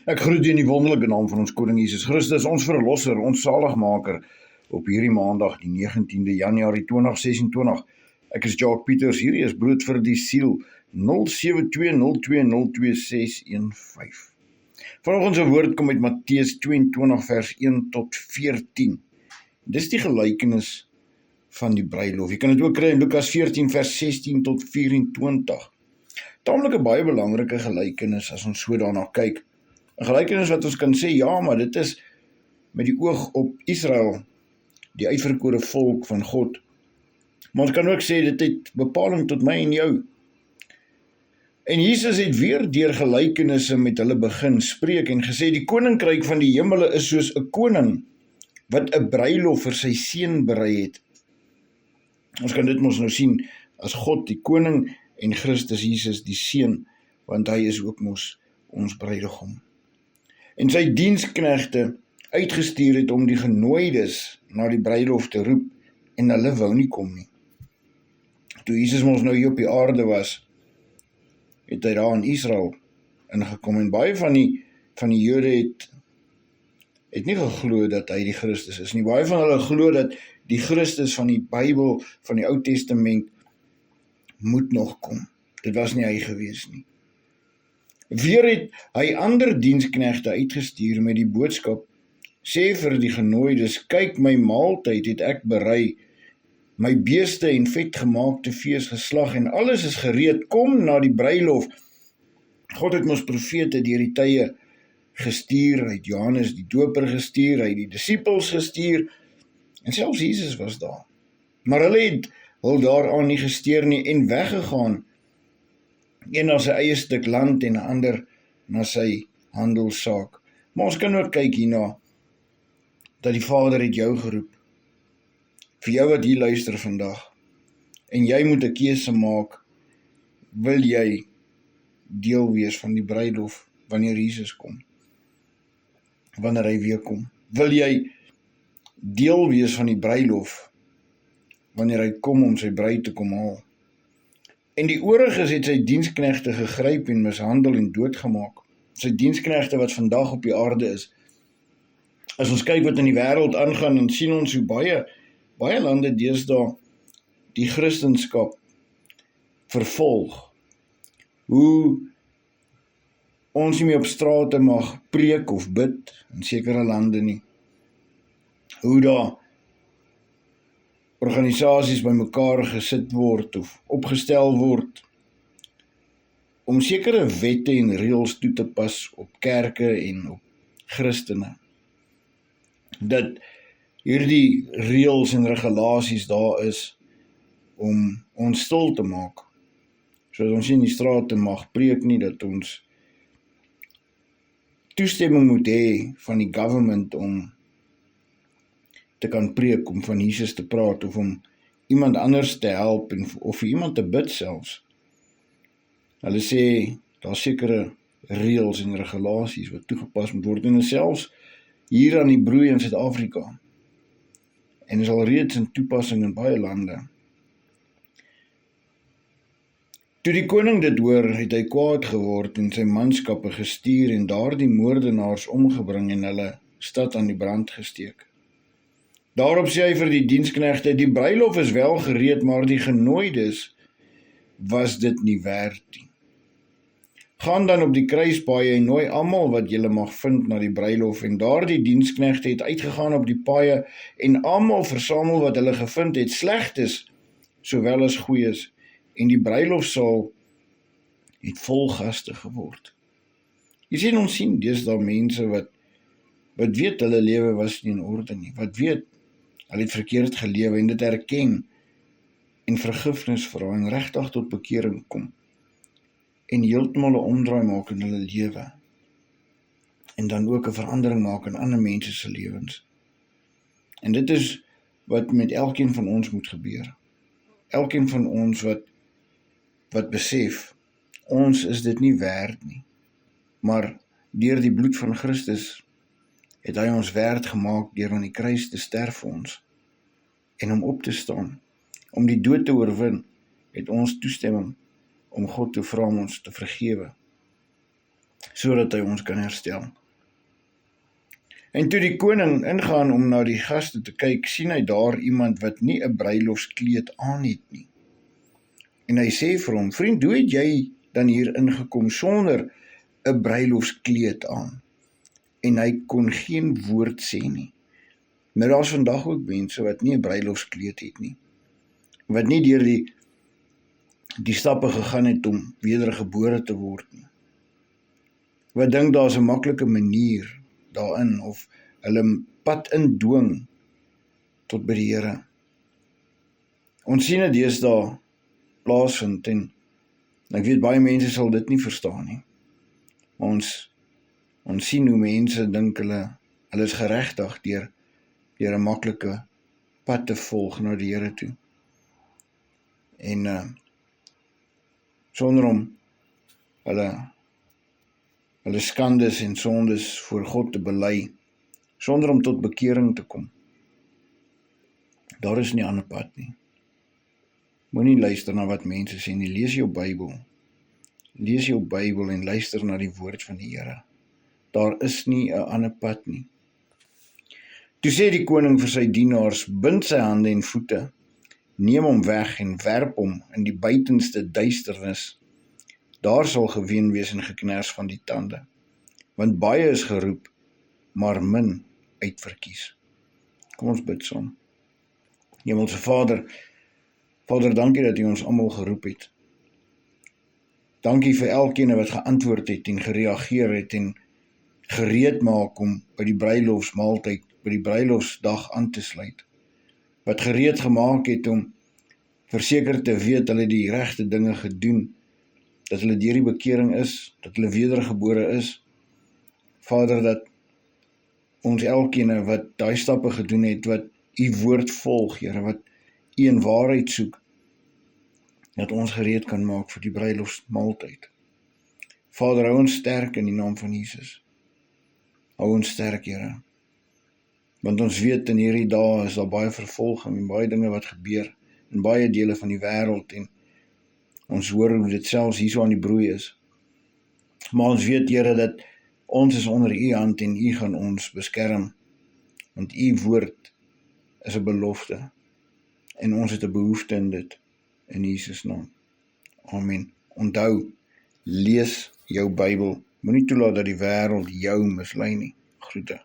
Ek groet u in die wonderlike naam van ons Koning Jesus Christus, ons Verlosser, ons Saligmaker, op hierdie maandag, die 19de Januarie 2026. Ek is Jacques Pieters, hierdie is Brood vir die Siel, 0720202615. Vanoggend se woord kom uit Matteus 22 vers 1 tot 14. Dis die gelykenis van die bruilof. Jy kan dit ook kry in Lukas 14 vers 16 tot 24. Taamlik 'n baie belangrike gelykenis as ons so daarna kyk. 'n Gelykenis wat ons kan sê, ja, maar dit is met die oog op Israel, die uitverkore volk van God. Maar ons kan ook sê, dit het bepaling tot my en jou. En Jesus het weer deur gelykenisse met hulle begin spreek en gesê, die koninkryk van die hemele is soos 'n koning wat 'n bruilof vir sy seun berei het. Ons kan dit mos nou sien as God die koning en Christus Jesus die seun, want hy is ook mos ons bruidegom. En sy diensknegte uitgestuur het om die genooides na die bruilof te roep, en hulle wou nie kom nie. Toe Jesus mos nou hier op die aarde was, het hy daar in Israel ingekom, en baie van die Jode het nie geglo dat hy die Christus is nie. Baie van hulle glo dat die Christus van die Bybel, van die Ou Testament, moet nog kom. Dit was nie hy gewees nie. Weer het hy ander diensknegte uitgestuur met die boodskap, sê vir die genooides, kyk, my maaltyd het ek berei, my beeste en vetgemaakte vlees geslag, en alles is gereed, kom na die bruilof. God het mos profete deur die tye gestuur, hy het Johannes die Doper gestuur, hy het die disippels gestuur, en selfs Jesus was daar. Maar hulle het hul daaraan nie gesteer nie en weggegaan, een na sy eie stuk land en 'n ander na sy handelssaak. Maar ons kan ook kyk hierna, dat die Vader het jou geroep, vir jou wat hier luister vandag, en jy moet 'n keuse maak, wil jy deel wees van die bruilof, wanneer Jesus kom, wanneer hy weer kom? Wil jy deel wees van die bruilof, wanneer hy kom om sy bruid te kom haal? En die ooriges het sy diensknegte gegryp en mishandel en doodgemaak. Sy diensknegte wat vandag op die aarde is. As ons kyk wat in die wêreld aangaan, dan sien ons hoe baie lande deesdae die Christendom vervolg. Hoe ons nie meer op strate mag preek of bid, in sekere lande nie. Hoe daar organisasies bymekaar gesit word of opgestel word om sekere wette en reëls toe te pas op kerke en op Christene. Dat hierdie reëls en regulasies daar is om ons stil te maak, sodat ons nie in die strate mag preek nie, dat ons toestemming moet hê van die government om te kan preek, om van Jesus te praat, of om iemand anders te help, of vir iemand te bid selfs. Hulle sê, daar sekere reëls en regulasies wat toegepas moet word, en selfs hier aan die broei in Suid-Afrika, en is al reeds in toepassing in baie lande. Toe die koning dit hoor, het hy kwaad geword en sy manskappe gestuur en daardie moordenaars omgebring en hulle stad aan die brand gesteek. Daarop sê hy vir die diensknegte, die bruilof is wel gereed, maar die genooides was dit nie werd nie. Gaan dan op die kruispaaie en nooi almal wat julle mag vind na die bruilof, en daardie diensknegte het uitgegaan op die paaie en almal versamel wat hulle gevind het, slegtes sowel as goeies, en die bruilofsaal het vol gaste geword. Jy sien, ons sien deesdae mense wat weet hulle lewe was nie in orde nie, wat weet hulle het verkeerd gelewe en dit erken en vergifnis vra en regtig tot bekering kom en heeltemal 'n omdraai maak in hulle lewe en dan ook 'n verandering maak in ander mense se lewens. En dit is wat met elkeen van ons moet gebeur. Elkeen van ons wat besef, ons is dit nie werd nie, maar deur die bloed van Christus het hy ons werd gemaak deur aan die kruis te sterf vir ons en om op te staan, om die dood te oorwin, het ons toestemming om God te vra om ons te vergewe. sodat hy ons kan herstel. En toe die koning ingaan om na die gaste te kyk, sien hy daar iemand wat nie 'n bruilofskleed aan het nie. En hy sê vir hom, vriend, hoe het jy dan hier ingekom sonder 'n bruilofskleed aan? En hy kon geen woord sê nie. Maar daar's vandag ook mense wat nie 'n bruilofskleed het nie. Wat nie deur die stappe gegaan het om wedergebore te word nie. Wat dink daar's 'n maklike manier daarin, of hulle pad indwing tot by die Here. Ons sien dit deesdae plaasvind, en ek weet baie mense sal dit nie verstaan nie. Maar ons sien hoe mense dink hulle is geregtig deur 'n maklike pad te volg na die Here toe. En sonder om hulle skandes en sondes voor God te bely, sonder om tot bekering te kom. Daar is nie 'n ander pad nie. Moenie luister na wat mense sê nie. Lees jou Bybel en luister na die woord van die Here. Daar is nie 'n ander pad nie. Toe sê die koning vir sy dienaars, bind sy hande en voete, neem hom weg en werp hom in die buitenste duisternis. Daar sal geween wees en geknars van die tande, want baie is geroep, maar min uitverkies. Kom ons bid saam. Hemelse Vader, dankie dat U ons almal geroep het. Dankie vir elkeen wat geantwoord het en gereageer het en gereed maak om by die bruilofsmaaltyd, by die bruilofsdag aan te sluit. Wat gereed gemaak het om verseker te weet hulle die regte dinge gedoen, dat hulle deur die bekering is, dat hulle wedergebore is. Vader, dat ons elkeen wat daai stappe gedoen het, wat U woord volg, Here, wat U in waarheid soek, dat ons gereed kan maak vir die bruilofsmaaltyd. Vader, hou ons sterk in die naam van Jesus. Hou ons sterk, Here. Want ons weet in hierdie dae is daar baie vervolging en baie dinge wat gebeur in baie dele van die wêreld, en ons hoor hoe dit selfs hier so aan die broei is. Maar ons weet, Here, dat ons is onder U hand en U gaan ons beskerm. Want U woord is 'n belofte. En ons het 'n behoefte in dit. In Jesus naam. Amen. Onthou, lees jou Bybel. Moenie toelaat dat die wêreld jou mislei nie. Groete.